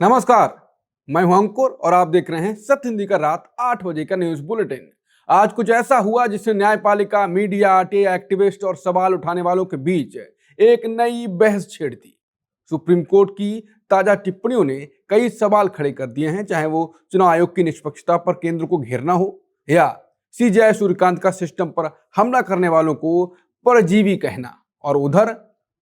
नमस्कार, मैं हूं अंकुर और आप देख रहे हैं सत्य हिंदी का रात 8 बजे का न्यूज बुलेटिन। आज कुछ ऐसा हुआ जिससे न्यायपालिका, मीडिया, आरटीआई एक्टिविस्ट और सवाल उठाने वालों के बीच एक नई बहस छिड़ दी। सुप्रीम कोर्ट की ताजा टिप्पणियों ने कई सवाल खड़े कर दिए हैं, चाहे वो चुनाव आयोग की निष्पक्षता पर केंद्र को घेरना हो या सीजेआई सूर्यकांत का सिस्टम पर हमला करने वालों को परजीवी कहना। और उधर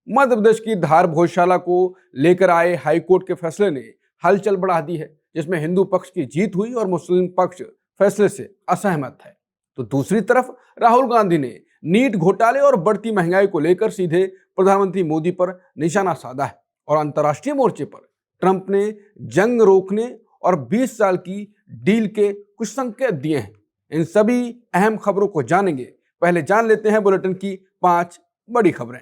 मध्य प्रदेश की धार भोजशाला को लेकर आए हाईकोर्ट के फैसले ने हलचल बढ़ा दी है, जिसमें हिंदू पक्ष की जीत हुई और मुस्लिम पक्ष फैसले से असहमत है। तो दूसरी तरफ राहुल गांधी ने नीट घोटाले और बढ़ती महंगाई को लेकर सीधे प्रधानमंत्री मोदी पर निशाना साधा है और अंतर्राष्ट्रीय मोर्चे पर ट्रंप ने जंग रोकने और 20 साल की डील के कुछ संकेत दिए हैं। इन सभी अहम खबरों को जानेंगे। पहले जान लेते हैं बुलेटिन की 5 बड़ी खबरें।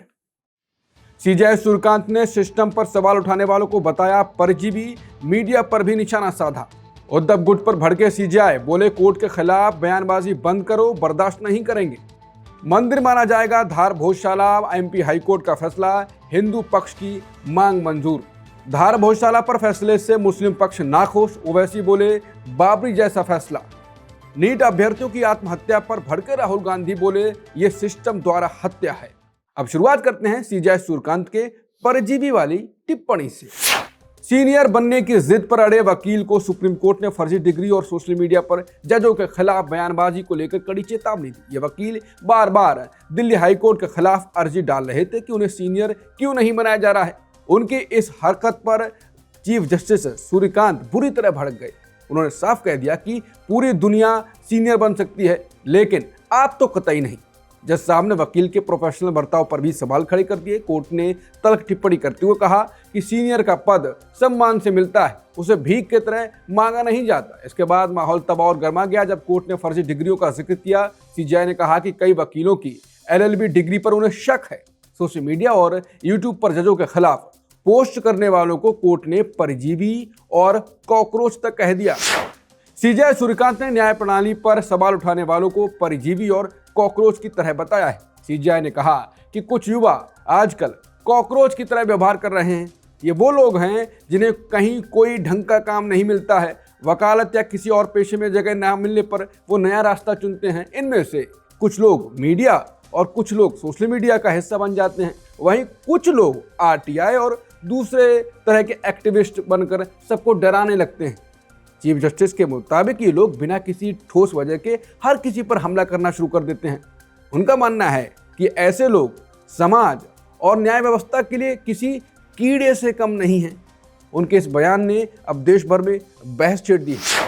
सीजेआई सूर्यकांत ने सिस्टम पर सवाल उठाने वालों को बताया परजीवी, मीडिया पर भी निशाना साधा। उद्धव गुट पर भड़के सीजेआई, बोले कोर्ट के खिलाफ बयानबाजी बंद करो, बर्दाश्त नहीं करेंगे। मंदिर माना जाएगा धार भोजशाला, एमपी हाईकोर्ट का फैसला, हिंदू पक्ष की मांग मंजूर। धार भोजशाला पर फैसले से मुस्लिम पक्ष नाखुश, ओवैसी बोले बाबरी जैसा फैसला। नीट अभ्यर्थियों की आत्महत्या पर भड़के राहुल गांधी, बोले ये सिस्टम द्वारा हत्या है। अब शुरुआत करते हैं सीजेआई सूर्यकांत के परजीवी वाली टिप्पणी से। सीनियर बनने की जिद पर अड़े वकील को सुप्रीम कोर्ट ने फर्जी डिग्री और सोशल मीडिया पर जजों के खिलाफ बयानबाजी को लेकर कड़ी चेतावनी दी। ये वकील बार बार दिल्ली हाईकोर्ट के खिलाफ अर्जी डाल रहे थे कि उन्हें सीनियर क्यों नहीं बनाया जा रहा है। उनकी इस हरकत पर चीफ जस्टिस सूर्यकांत बुरी तरह भड़क गए। उन्होंने साफ कह दिया कि पूरी दुनिया सीनियर बन सकती है, लेकिन आप तो कतई नहीं। जज साहब ने वकील के प्रोफेशनल बर्ताव पर भी सवाल खड़े कर दिए। कोर्ट ने तल्ख टिप्पणी करते हुए कहा कि सीनियर का पद सम्मान से मिलता है, उसे भीख की तरह मांगा नहीं जाता। इसके बाद माहौल तब और गर्मा गया जब कोर्ट ने फर्जी डिग्रियों का जिक्र किया। सीजेआई ने कहा कि कई वकीलों की एलएलबी डिग्री पर उन्हें शक है। सोशल मीडिया और यूट्यूब पर जजों के खिलाफ पोस्ट करने वालों को कोर्ट ने परजीवी और कॉकरोच तक कह दिया। सीजेआई सूर्यकांत ने न्याय प्रणाली पर सवाल उठाने वालों को परजीवी और कॉकरोच की तरह बताया है। सीजेआई ने कहा कि कुछ युवा आजकल कॉकरोच की तरह व्यवहार कर रहे हैं। ये वो लोग हैं जिन्हें कहीं कोई ढंग का काम नहीं मिलता है, वकालत या किसी और पेशे में जगह ना मिलने पर वो नया रास्ता चुनते हैं। इनमें से कुछ लोग मीडिया और कुछ लोग सोशल मीडिया का हिस्सा बन जाते हैं, वहीं कुछ लोग आरटीआई और दूसरे तरह के एक्टिविस्ट बनकर सबको डराने लगते हैं। चीफ जस्टिस के मुताबिक ये लोग बिना किसी ठोस वजह के हर किसी पर हमला करना शुरू कर देते हैं। उनका मानना है कि ऐसे लोग समाज और न्याय व्यवस्था के लिए किसी कीड़े से कम नहीं हैं। उनके इस बयान ने अब देश भर में बहस छेड़ दी है।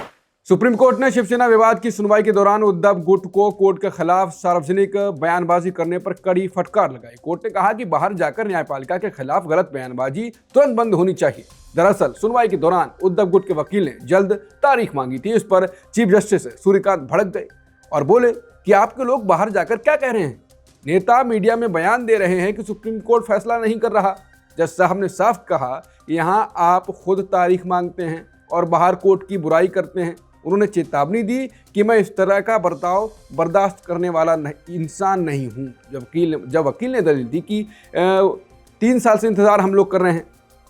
सुप्रीम कोर्ट ने शिवसेना विवाद की सुनवाई के दौरान उद्धव गुट को कोर्ट के खिलाफ सार्वजनिक बयानबाजी करने पर कड़ी फटकार लगाई। कोर्ट ने कहा कि बाहर जाकर न्यायपालिका के खिलाफ गलत बयानबाजी तुरंत बंद होनी चाहिए। दरअसल सुनवाई के दौरान उद्धव गुट के वकील ने जल्द तारीख मांगी थी। इस पर चीफ जस्टिस सूर्यकांत भड़क गए और बोले कि आपके लोग बाहर जाकर क्या कह रहे हैं। नेता मीडिया में बयान दे रहे हैं कि सुप्रीम कोर्ट फैसला नहीं कर रहा। जज साहब ने साफ कहा, यहाँ आप खुद तारीख मांगते हैं और बाहर कोर्ट की बुराई करते हैं। उन्होंने चेतावनी दी कि मैं इस तरह का बर्ताव बर्दाश्त करने वाला इंसान नहीं हूं। जब वकील ने दलील दी कि 3 साल से इंतजार हम लोग कर रहे हैं,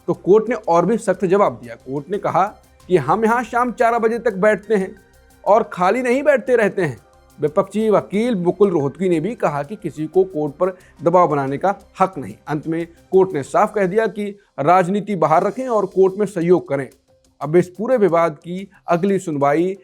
तो कोर्ट ने और भी सख्त जवाब दिया। कोर्ट ने कहा कि हम यहाँ शाम 4 बजे तक बैठते हैं और खाली नहीं बैठते रहते हैं। विपक्षी वकील मुकुल रोहतगी ने भी कहा कि किसी को कोर्ट पर दबाव बनाने का हक नहीं। अंत में कोर्ट ने साफ कह दिया कि राजनीति बाहर रखें और कोर्ट में सहयोग करें। अब इस पूरे विवाद की अगली सुनवाई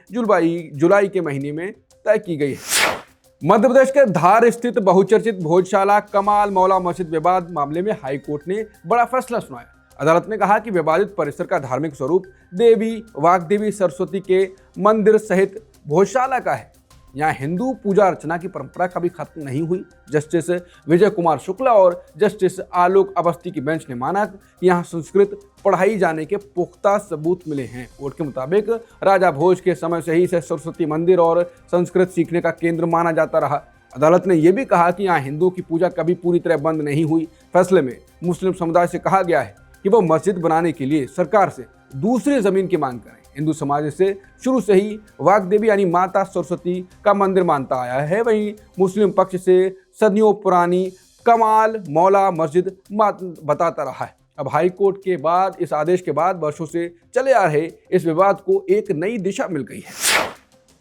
जुलाई के महीने में तय की गई है। मध्य प्रदेश के धार स्थित बहुचर्चित भोजशाला कमाल मौला मस्जिद विवाद मामले में हाई कोर्ट ने बड़ा फैसला सुनाया। अदालत ने कहा कि विवादित परिसर का धार्मिक स्वरूप देवी वाग्देवी सरस्वती के मंदिर सहित भोजशाला का है। यहाँ हिंदू पूजा अर्चना की परंपरा कभी खत्म नहीं हुई। जस्टिस विजय कुमार शुक्ला और जस्टिस आलोक अवस्थी की बेंच ने माना कि यहाँ संस्कृत पढ़ाई जाने के पुख्ता सबूत मिले हैं। कोर्ट के मुताबिक राजा भोज के समय से ही इसे सरस्वती मंदिर और संस्कृत सीखने का केंद्र माना जाता रहा। अदालत ने यह भी कहा कि यहाँ हिंदुओं की पूजा कभी पूरी तरह बंद नहीं हुई। फैसले में मुस्लिम समुदाय से कहा गया है कि वो मस्जिद बनाने के लिए सरकार से दूसरी जमीन की मांग करें। हिंदू समाज से शुरू से ही वाग्देवी यानी माता सरस्वती का मंदिर मानता आया है। वहीं मुस्लिम पक्ष से सदियों पुरानी कमाल मौला मस्जिद बताता रहा है। अब हाई कोर्ट के बाद इस आदेश के बाद वर्षों से चले आ रहे इस विवाद को एक नई दिशा मिल गई है।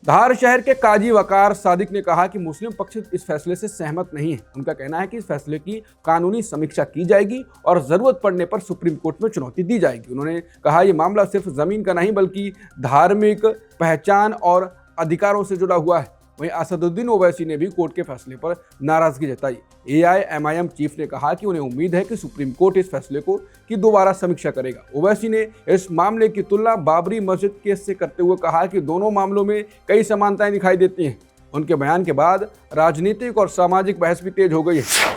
धार शहर के काजी वकार सादिक ने कहा कि मुस्लिम पक्ष इस फैसले से सहमत नहीं है। उनका कहना है कि इस फैसले की कानूनी समीक्षा की जाएगी और जरूरत पड़ने पर सुप्रीम कोर्ट में चुनौती दी जाएगी। उन्होंने कहा यह मामला सिर्फ जमीन का नहीं बल्कि धार्मिक पहचान और अधिकारों से जुड़ा हुआ है। वहीं असदुद्दीन ओवैसी ने भी कोर्ट के फैसले पर नाराजगी जताई। AIMIM चीफ ने कहा कि उन्हें उम्मीद है कि सुप्रीम कोर्ट इस फैसले की दोबारा समीक्षा करेगा। ओवैसी ने इस मामले की तुलना बाबरी मस्जिद केस से करते हुए कहा कि दोनों मामलों में कई समानताएं दिखाई देती हैं। उनके बयान के बाद राजनीतिक और सामाजिक बहस भी तेज हो गई है।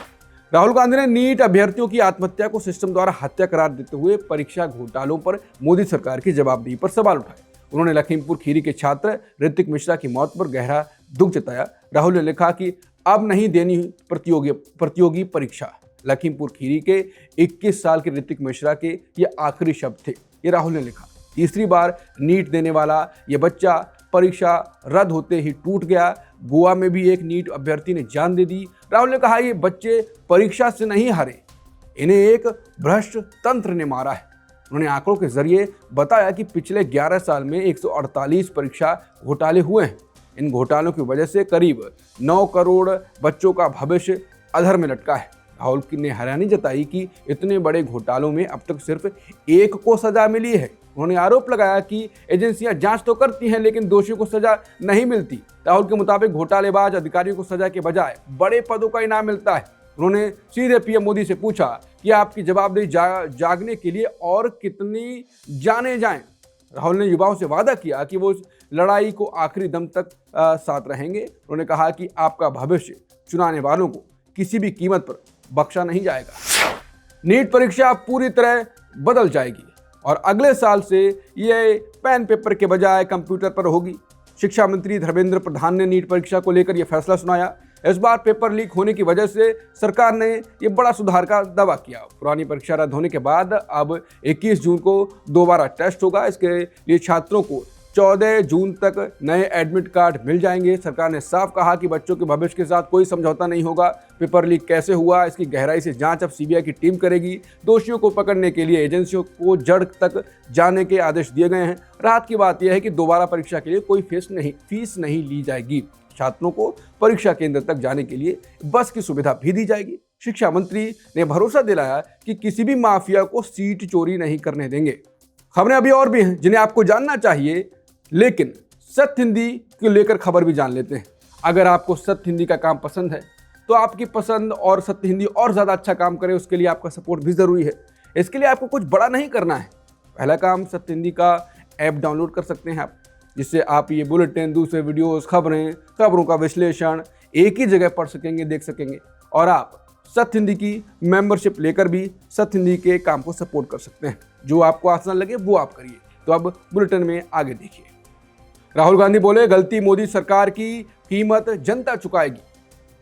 राहुल गांधी ने नीट अभ्यर्थियों की आत्महत्या को सिस्टम द्वारा हत्या करार देते हुए परीक्षा घोटालों पर मोदी सरकार की जवाबदेही पर सवाल उठाए। उन्होंने लखीमपुर खीरी के छात्र ऋतिक मिश्रा की मौत पर गहरा दुख जताया। राहुल ने लिखा कि अब नहीं देनी प्रतियोगी परीक्षा। लखीमपुर खीरी के 21 साल के ऋतिक मिश्रा के ये आखिरी शब्द थे, ये राहुल ने लिखा। तीसरी बार नीट देने वाला ये बच्चा परीक्षा रद्द होते ही टूट गया। गोवा में भी एक नीट अभ्यर्थी ने जान दे दी। राहुल ने कहा ये बच्चे परीक्षा से नहीं हारे, इन्हें एक भ्रष्ट तंत्र ने मारा है। उन्होंने आंकड़ों के जरिए बताया कि पिछले 11 साल में 148 परीक्षा घोटाले हुए हैं। इन घोटालों की वजह से करीब 9 करोड़ बच्चों का भविष्य अधर में लटका है। राहुल ने हैरानी जताई कि इतने बड़े घोटालों में अब तक सिर्फ एक को सजा मिली है। उन्होंने आरोप लगाया कि एजेंसियां जांच तो करती हैं लेकिन दोषियों को सजा नहीं मिलती। राहुल के मुताबिक घोटालेबाज अधिकारियों को सजा के बजाय बड़े पदों का इनाम मिलता है। उन्होंने सीधे पीएम मोदी से पूछा कि आपकी जवाबदेही जागने के लिए और कितनी जाने जाएं। राहुल ने युवाओं से वादा किया कि वो इस लड़ाई को आखिरी दम तक साथ रहेंगे। उन्होंने कहा कि आपका भविष्य चुनाने वालों को किसी भी कीमत पर बख्शा नहीं जाएगा। नीट परीक्षा पूरी तरह बदल जाएगी और अगले साल से ये पेन पेपर के बजाय कंप्यूटर पर होगी। शिक्षा मंत्री धर्मेंद्र प्रधान ने नीट परीक्षा को लेकर यह फैसला सुनाया। इस बार पेपर लीक होने की वजह से सरकार ने ये बड़ा सुधार का दावा किया। पुरानी परीक्षा रद्द होने के बाद अब 21 जून को दोबारा टेस्ट होगा। इसके लिए छात्रों को 14 जून तक नए एडमिट कार्ड मिल जाएंगे। सरकार ने साफ कहा कि बच्चों के भविष्य के साथ कोई समझौता नहीं होगा। पेपर लीक कैसे हुआ इसकी गहराई से जांच अब CBI की टीम करेगी। दोषियों को पकड़ने के लिए एजेंसियों को जड़ तक जाने के आदेश दिए गए हैं। राहत की बात यह है कि दोबारा परीक्षा के लिए कोई फीस नहीं ली जाएगी। छात्रों को परीक्षा केंद्र तक जाने के लिए बस की सुविधा भी दी जाएगी। शिक्षा मंत्री ने भरोसा दिलाया कि किसी भी माफिया को सीट चोरी नहीं करने देंगे। खबरें अभी और भी हैं जिन्हें आपको जानना चाहिए, लेकिन सत्य हिंदी को लेकर खबर भी जान लेते हैं। अगर आपको सत्य हिंदी का काम पसंद है तो आपकी पसंद और सत्य हिंदी और ज़्यादा अच्छा काम करे उसके लिए आपका सपोर्ट भी ज़रूरी है। इसके लिए आपको कुछ बड़ा नहीं करना है। पहला काम, सत्य हिंदी का ऐप डाउनलोड कर सकते हैं आप, जिससे आप ये बुलेटिन, दूसरे वीडियोस, खबरों का विश्लेषण एक ही जगह पढ़ सकेंगे, देख सकेंगे। और आप सत्य हिंदी की मेंबरशिप लेकर भी सत्य हिंदी के काम को सपोर्ट कर सकते हैं। जो आपको आसान लगे वो आप करिए। तो अब बुलेटिन में आगे देखिए। राहुल गांधी बोले, गलती मोदी सरकार की, कीमत जनता चुकाएगी।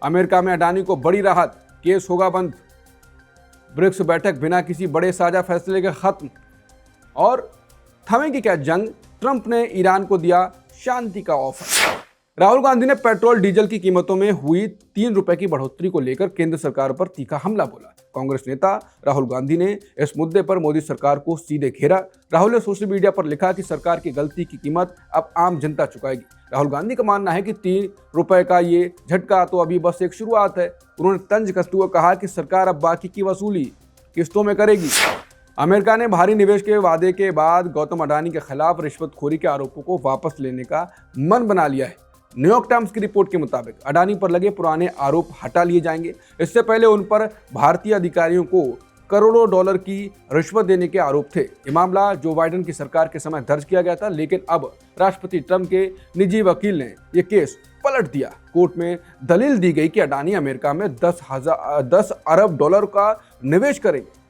अमेरिका में अडानी को बड़ी राहत, केस होगा बंद। ब्रिक्स बैठक बिना किसी बड़े साझा फैसले के खत्म। और थमेगी क्या जंग, ट्रंप ने ईरान को दिया शांति का ऑफर। राहुल गांधी ने पेट्रोल डीजल की कीमतों में हुई 3 रुपए की बढ़ोतरी को लेकर केंद्र सरकार पर तीखा हमला बोला। कांग्रेस नेता राहुल गांधी ने इस मुद्दे पर मोदी सरकार को सीधे घेरा। राहुल ने सोशल मीडिया पर लिखा कि सरकार की गलती की कीमत अब आम जनता चुकाएगी। राहुल गांधी का मानना है कि 3 रुपए का ये झटका तो अभी बस एक शुरुआत है। उन्होंने तंज कसते हुए कहा कि सरकार अब बाकी की वसूली किस्तों में करेगी। अमेरिका ने भारी निवेश के वादे के बाद गौतम अडानी के खिलाफ रिश्वतखोरी के आरोपों को वापस लेने का मन बना लिया है। न्यूयॉर्क टाइम्स की रिपोर्ट के मुताबिक अडानी पर लगे पुराने आरोप हटा लिए जाएंगे। इससे पहले उन पर भारतीय अधिकारियों को करोड़ों डॉलर की रिश्वत देने के आरोप थे। ये मामला जो बाइडेन की सरकार के समय दर्ज किया गया था, लेकिन अब राष्ट्रपति ट्रंप के निजी वकील ने यह केस पलट दिया। कोर्ट में दलील दी गई कि अडानी अमेरिका में 10 अरब डॉलर का निवेश करेंगे।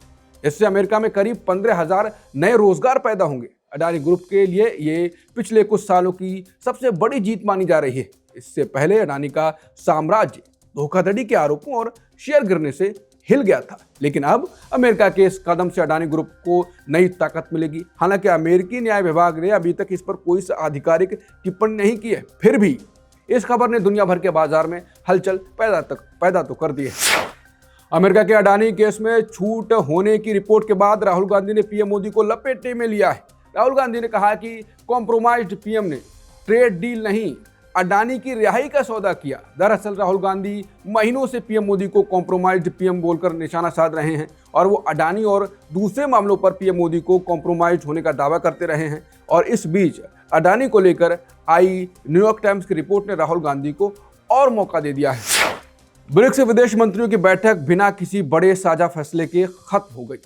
इससे अमेरिका में करीब 15,000 नए रोजगार पैदा होंगे। अडानी ग्रुप के लिए ये पिछले कुछ सालों की सबसे बड़ी जीत मानी जा रही है। इससे पहले अडानी का साम्राज्य धोखाधड़ी के आरोपों और शेयर गिरने से हिल गया था, लेकिन अब अमेरिका के इस कदम से अडानी ग्रुप को नई ताकत मिलेगी। हालांकि अमेरिकी न्याय विभाग ने अभी तक इस पर कोई आधिकारिक टिप्पणी नहीं की है, फिर भी इस खबर ने दुनिया भर के बाजार में हलचल पैदा तो कर दी है। अमेरिका के अडानी केस में छूट होने की रिपोर्ट के बाद राहुल गांधी ने पीएम मोदी को लपेटे में लिया है। राहुल गांधी ने कहा कि कॉम्प्रोमाइज्ड पीएम ने ट्रेड डील नहीं, अडानी की रिहाई का सौदा किया। दरअसल राहुल गांधी महीनों से पीएम मोदी को कॉम्प्रोमाइज्ड पीएम बोलकर निशाना साध रहे हैं और वो अडानी और दूसरे मामलों पर पीएम मोदी को कॉम्प्रोमाइज्ड होने का दावा करते रहे हैं। और इस बीच अडानी को लेकर आई न्यूयॉर्क टाइम्स की रिपोर्ट ने राहुल गांधी को और मौका दे दिया है। ब्रिक्स विदेश मंत्रियों की बैठक बिना किसी बड़े साझा फैसले के खत्म हो गई।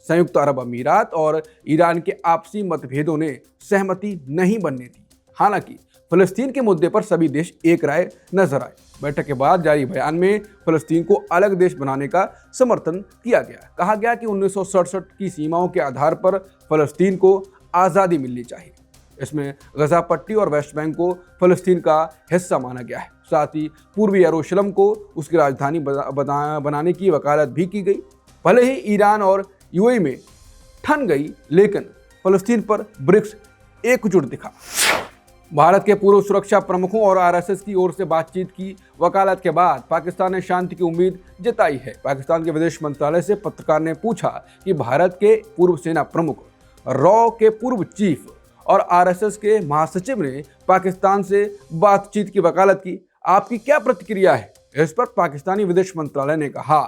संयुक्त अरब अमीरात और ईरान के आपसी मतभेदों ने सहमति नहीं बनने दी। हालांकि फलस्तीन के मुद्दे पर सभी देश एक राय नजर आए। बैठक के बाद जारी बयान में फलस्तीन को अलग देश बनाने का समर्थन किया गया। कहा गया कि 1967 की सीमाओं के आधार पर फलस्तीन को आज़ादी मिलनी चाहिए। इसमें गजा पट्टी और वेस्ट बैंक को फलस्तीन का हिस्सा माना गया है। साथ ही पूर्वी यरूशलेम को उसकी राजधानी बनाने की वकालत भी की गई। भले ही ईरान और यूएई में ठन गई, लेकिन फलस्तीन पर ब्रिक्स एकजुट दिखा। भारत के पूर्व सुरक्षा प्रमुखों और आरएसएस की ओर से बातचीत की वकालत के बाद पाकिस्तान ने शांति की उम्मीद जताई है। पाकिस्तान के विदेश मंत्रालय से पत्रकार ने पूछा कि भारत के पूर्व सेना प्रमुख, रॉ के पूर्व चीफ और आरएसएस के महासचिव ने पाकिस्तान से बातचीत की वकालत की, आपकी क्या प्रतिक्रिया है? इस पर पाकिस्तानी विदेश मंत्रालय ने कहा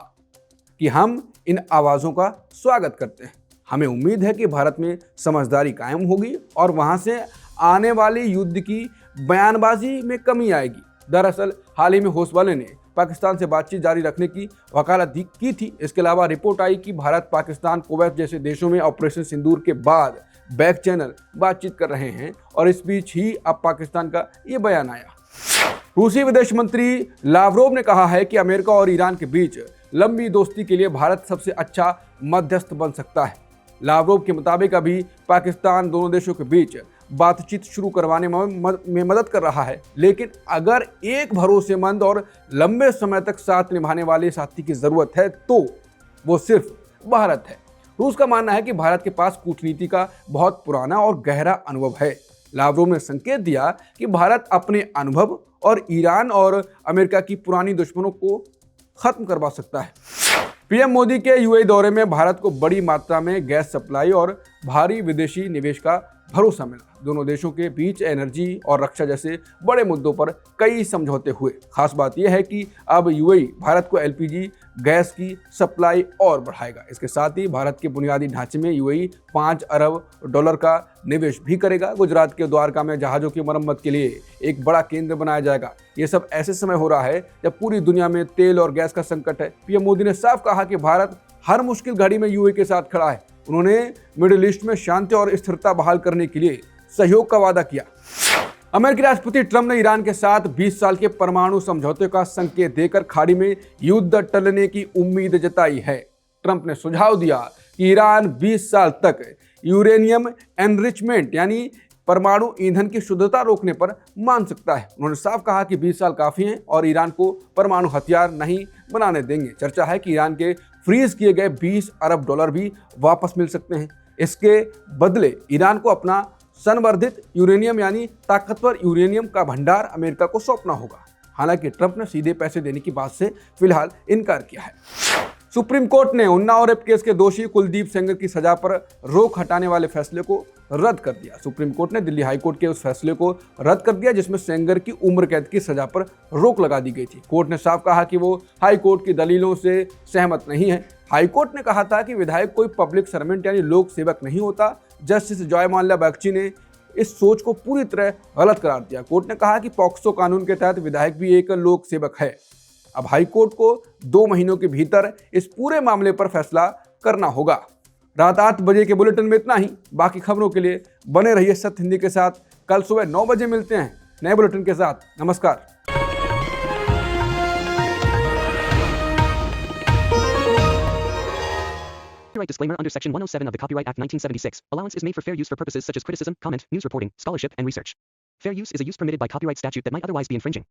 कि हम इन आवाज़ों का स्वागत करते हैं। हमें उम्मीद है कि भारत में समझदारी कायम होगी और वहां से आने वाली युद्ध की बयानबाजी में कमी आएगी। दरअसल हाल ही में होसवाले ने पाकिस्तान से बातचीत जारी रखने की वकालत की थी। इसके अलावा रिपोर्ट आई कि भारत, पाकिस्तान, कुवैत जैसे देशों में ऑपरेशन सिंदूर के बाद बैक चैनल बातचीत कर रहे हैं और इस बीच ही अब पाकिस्तान का ये बयान आया। रूसी विदेश मंत्री लावरोव ने कहा है कि अमेरिका और ईरान के बीच लंबी दोस्ती के लिए भारत सबसे अच्छा मध्यस्थ बन सकता है। लावरोव के मुताबिक अभी पाकिस्तान दोनों देशों के बीच बातचीत शुरू करवाने में मदद कर रहा है, लेकिन अगर एक भरोसेमंद और लंबे समय तक साथ निभाने वाले साथी की जरूरत है तो वो सिर्फ भारत है। रूस का मानना है कि भारत के पास कूटनीति का बहुत पुराना और गहरा अनुभव है। लावरोव ने संकेत दिया कि भारत अपने अनुभव और ईरान और अमेरिका की पुरानी दुश्मनों को खत्म करवा सकता है। पीएम मोदी के यूएई दौरे में भारत को बड़ी मात्रा में गैस सप्लाई और भारी विदेशी निवेश का भरोसा मिला। दोनों देशों के बीच एनर्जी और रक्षा जैसे बड़े मुद्दों पर कई समझौते हुए। खास बात यह है कि अब यूएई भारत को एलपीजी गैस की सप्लाई और बढ़ाएगा। इसके साथ ही भारत के बुनियादी ढांचे में यूएई $5 अरब का निवेश भी करेगा। गुजरात के द्वारका में जहाजों की मरम्मत के लिए एक बड़ा केंद्र बनाया जाएगा। ये सब ऐसे समय हो रहा है जब पूरी दुनिया में तेल और गैस का संकट है। पीएम मोदी ने साफ कहा कि भारत हर मुश्किल घड़ी में यूएई के साथ खड़ा है। उन्होंने मिडिल ईस्ट में शांति और स्थिरता बहाल करने के लिए सहयोग का वादा किया। अमेरिकी राष्ट्रपति ट्रंप ने ईरान के साथ 20 साल के परमाणु समझौते का संकेत देकर खाड़ी में युद्ध टलने की उम्मीद जताई है। ट्रंप ने सुझाव दिया कि ईरान 20 साल तक यूरेनियम एनरिचमेंट यानी परमाणु ईंधन की शुद्धता रोकने पर मान सकता है। उन्होंने साफ कहा कि 20 साल काफी हैं और ईरान को परमाणु हथियार नहीं बनाने देंगे। चर्चा है कि ईरान के फ्रीज किए गए $20 अरब भी वापस मिल सकते हैं। इसके बदले ईरान को अपना संवर्धित यूरेनियम यानी ताकतवर यूरेनियम का भंडार अमेरिका को सौंपना होगा। हालांकि ट्रंप ने सीधे पैसे देने की बात से फिलहाल इनकार किया है। सुप्रीम कोर्ट ने उन्नाव रेप केस के दोषी कुलदीप सेंगर की सजा पर रोक हटाने वाले फैसले को रद्द कर दिया। सुप्रीम कोर्ट ने दिल्ली हाईकोर्ट के उस फैसले को रद्द कर दिया जिसमें सेंगर की उम्र कैद की सजा पर रोक लगा दी गई थी। कोर्ट ने साफ कहा कि वो हाईकोर्ट की दलीलों से सहमत नहीं है। हाईकोर्ट ने कहा था कि विधायक कोई पब्लिक सर्वेंट यानी लोक सेवक नहीं होता। जस्टिस जयमाल्या बख्शी ने इस सोच को पूरी तरह गलत करार दिया। कोर्ट ने कहा कि पॉक्सो कानून के तहत विधायक भी एक लोक सेवक है। अब हाईकोर्ट को 2 महीनों के भीतर इस पूरे मामले पर फैसला करना होगा। रात 8 बजे के बुलेटिन में इतना ही। बाकी खबरों के लिए बने रहिए सत्य हिंदी के साथ। कल सुबह 9 बजे मिलते हैं नए बुलेटिन के साथ। नमस्कार। Copyright disclaimer under Section 107 of the Copyright Act 1976. Allowance is made for fair use for purposes such as criticism, comment, news reporting, scholarship, and research. Fair use is a use permitted by copyright statute that might otherwise be infringing.